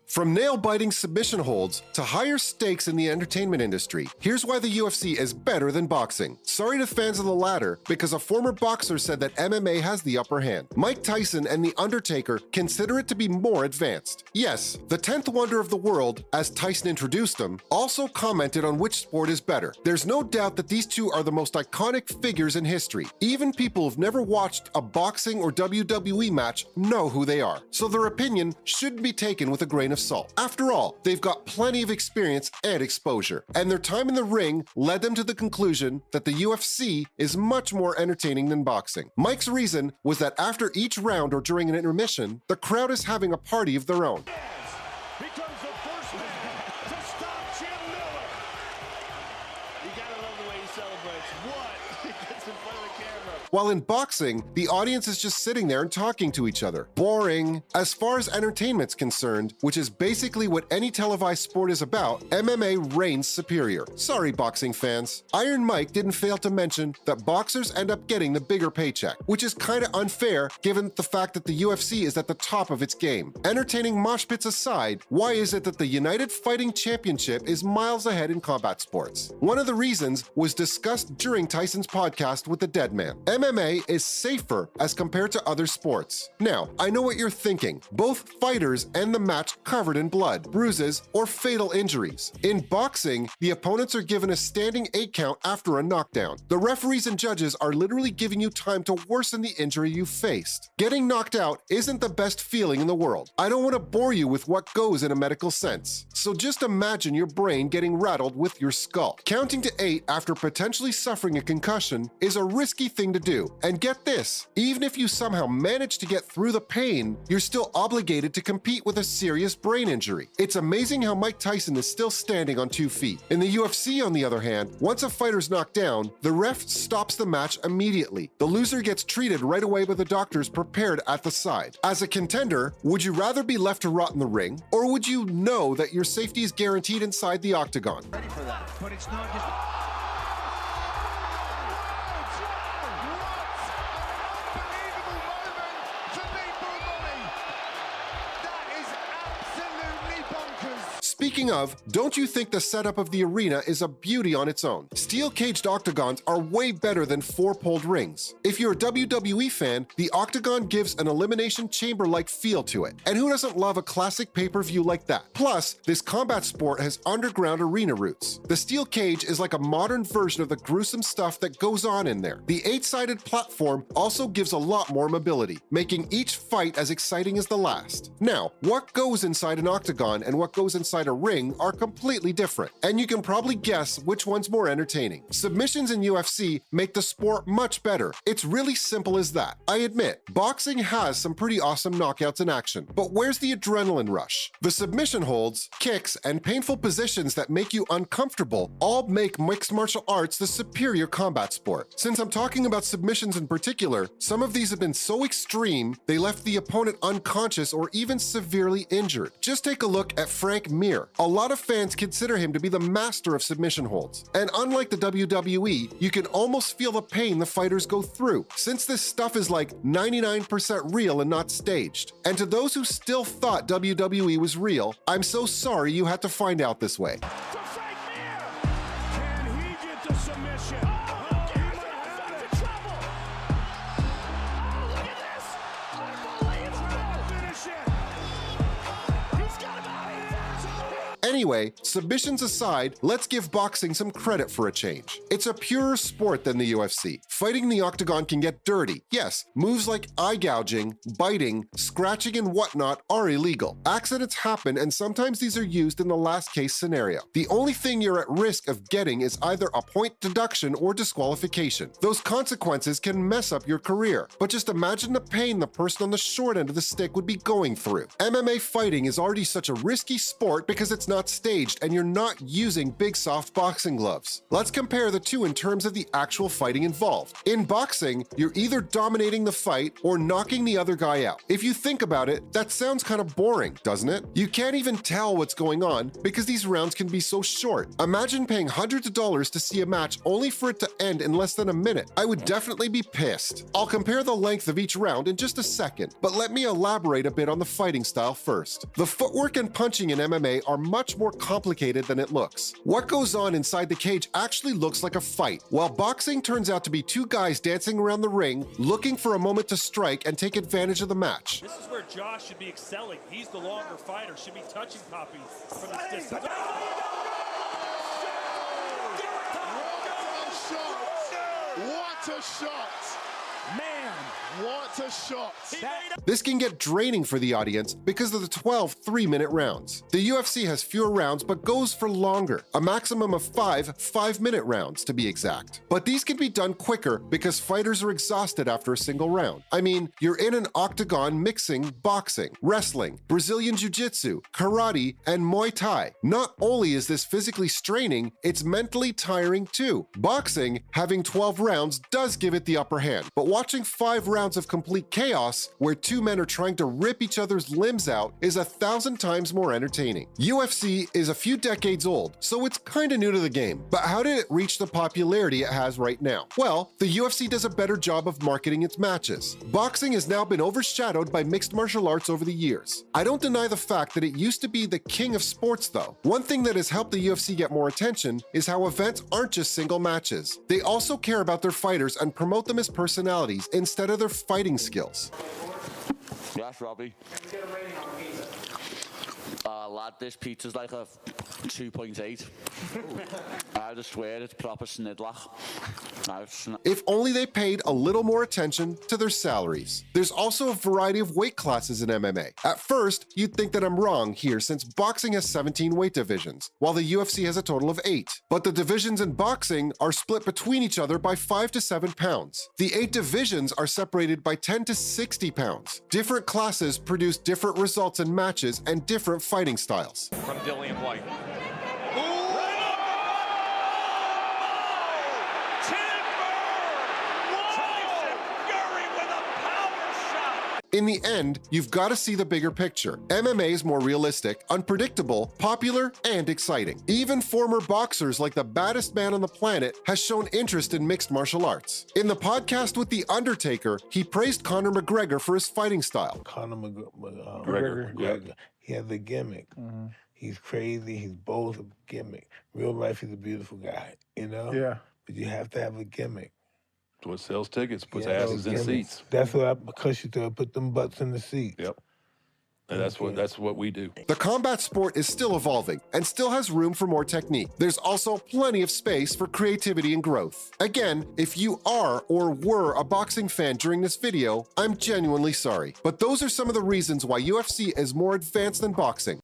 From nail-biting submission holds to higher stakes in the entertainment industry, here's why the UFC is better than boxing. Sorry to fans of the latter, because a former boxer said that MMA has the upper hand. Mike Tyson and The Undertaker consider it to be more advanced. Yes, the 10th wonder of the world, as Tyson introduced him, also commented on which sport is better. There's no doubt that these two are the most iconic figures in history. Even people who've never watched a boxing or WWE match know who they are, so their opinion shouldn't be taken with a grain of salt. After all, they've got plenty of experience and exposure, and their time in the ring led them to the conclusion that the UFC is much more entertaining than boxing. Mike's reason was that after each round or during an intermission, the crowd is having a party of their own. Becomes the first man to stop Jim Miller. You gotta love the way he celebrates. What? He gets in front of the camera. While in boxing, the audience is just sitting there and talking to each other. Boring. As far as entertainment's concerned, which is basically what any televised sport is about, MMA reigns superior. Sorry, boxing fans. Iron Mike didn't fail to mention that boxers end up getting the bigger paycheck, which is kinda unfair given the fact that the UFC is at the top of its game. Entertaining mosh pits aside, why is it that the United Fighting Championship is miles ahead in combat sports? One of the reasons was discussed during Tyson's podcast with the Dead Man. MMA is safer as compared to other sports. Now, I know what you're thinking. Both fighters end the match covered in blood, bruises, or fatal injuries. In boxing, the opponents are given a standing 8 count after a knockdown. The referees and judges are literally giving you time to worsen the injury you faced. Getting knocked out isn't the best feeling in the world. I don't want to bore you with what goes in a medical sense. So just imagine your brain getting rattled with your skull. Counting to 8 after potentially suffering a concussion is a risky thing to do. And get this, even if you somehow manage to get through the pain, you're still obligated to compete with a serious brain injury. It's amazing how Mike Tyson is still standing on 2 feet. In the UFC, on the other hand, once a fighter's knocked down, the ref stops the match immediately. The loser gets treated right away by the doctors prepared at the side. As a contender, would you rather be left to rot in the ring, or would you know that your safety is guaranteed inside the octagon? Ready for that, but it's not just... Speaking of, don't you think the setup of the arena is a beauty on its own? Steel-caged octagons are way better than 4-poled rings. If you're a WWE fan, the octagon gives an elimination chamber-like feel to it. And who doesn't love a classic pay-per-view like that? Plus, this combat sport has underground arena roots. The steel cage is like a modern version of the gruesome stuff that goes on in there. The 8-sided platform also gives a lot more mobility, making each fight as exciting as the last. Now, what goes inside an octagon and what goes inside a ring are completely different, and you can probably guess which one's more entertaining. Submissions in UFC make the sport much better. It's really simple as that. I admit, boxing has some pretty awesome knockouts in action, but where's the adrenaline rush? The submission holds, kicks, and painful positions that make you uncomfortable all make mixed martial arts the superior combat sport. Since I'm talking about submissions in particular, some of these have been so extreme they left the opponent unconscious or even severely injured. Just take a look at Frank Mir. A lot of fans consider him to be the master of submission holds. And unlike the WWE, you can almost feel the pain the fighters go through, since this stuff is like 99% real and not staged. And to those who still thought WWE was real, I'm so sorry you had to find out this way. To Frank Mir! Can he get the submission? Oh, he might have it. Trouble! Oh, look at this! Unbelievable! Finish it! He's got him out of here! Anyway, submissions aside, let's give boxing some credit for a change. It's a purer sport than the UFC. Fighting in the octagon can get dirty. Yes, moves like eye gouging, biting, scratching, and whatnot are illegal. Accidents happen, and sometimes these are used in the last case scenario. The only thing you're at risk of getting is either a point deduction or disqualification. Those consequences can mess up your career, but just imagine the pain the person on the short end of the stick would be going through. MMA fighting is already such a risky sport because it's not not staged and you're not using big soft boxing gloves. Let's compare the two in terms of the actual fighting involved. In boxing, you're either dominating the fight or knocking the other guy out. If you think about it, that sounds kind of boring, doesn't it? You can't even tell what's going on because these rounds can be so short. Imagine paying hundreds of dollars to see a match only for it to end in less than a minute. I would definitely be pissed. I'll compare the length of each round in just a second, but let me elaborate a bit on the fighting style first. The footwork and punching in MMA are much more complicated than it looks. What goes on inside the cage actually looks like a fight, while boxing turns out to be two guys dancing around the ring, looking for a moment to strike and take advantage of the match. This is where Josh should be excelling. He's the longer fighter, should be touching Poppy from this distance. What a shot! Man, what a shot! This can get draining for the audience because of the 12 3-minute rounds. The UFC has fewer rounds but goes for longer, a maximum of 5 5-minute rounds to be exact. But these can be done quicker because fighters are exhausted after a single round. I mean, you're in an octagon mixing boxing, wrestling, Brazilian Jiu-Jitsu, karate, and Muay Thai. Not only is this physically straining, it's mentally tiring too. Boxing, having 12 rounds, does give it the upper hand, but watching 5 rounds of complete chaos where two men are trying to rip each other's limbs out is 1,000 times more entertaining. UFC is a few decades old, so it's kinda new to the game. But how did it reach the popularity it has right now? Well, the UFC does a better job of marketing its matches. Boxing has now been overshadowed by mixed martial arts over the years. I don't deny the fact that it used to be the king of sports though. One thing that has helped the UFC get more attention is how events aren't just single matches. They also care about their fighters and promote them as personalities instead of their fighting skills. Yes, Robbie. Can we get a rating on the pizza? Lad, this pizza's like a 2.8. I just swear it's proper snidlach. If only they paid a little more attention to their salaries. There's also a variety of weight classes in MMA. At first, you'd think that I'm wrong here since boxing has 17 weight divisions, while the UFC has a total of 8. But the divisions in boxing are split between each other by 5 to 7 pounds. The 8 divisions are separated by 10 to 60 pounds. Different classes produce different results in matches and different fighting styles. From Dillian White. In the end, you've got to see the bigger picture. MMA is more realistic, unpredictable, popular, and exciting. Even former boxers like the baddest man on the planet has shown interest in mixed martial arts. In the podcast with The Undertaker, he praised Conor McGregor for his fighting style. Conor McGregor. He has a gimmick. He's crazy, he's bold, a gimmick. Real life, he's a beautiful guy, you know? Yeah. But you have to have a gimmick. That's what sells tickets, puts Yeah, asses those in gimmicks. seats. That's what because you put them butts in the seats. Yep. And that's what we do. The combat sport is still evolving and still has room for more technique. There's also plenty of space for creativity and growth. Again, if you are or were a boxing fan during this video, I'm genuinely sorry. But those are some of the reasons why UFC is more advanced than boxing.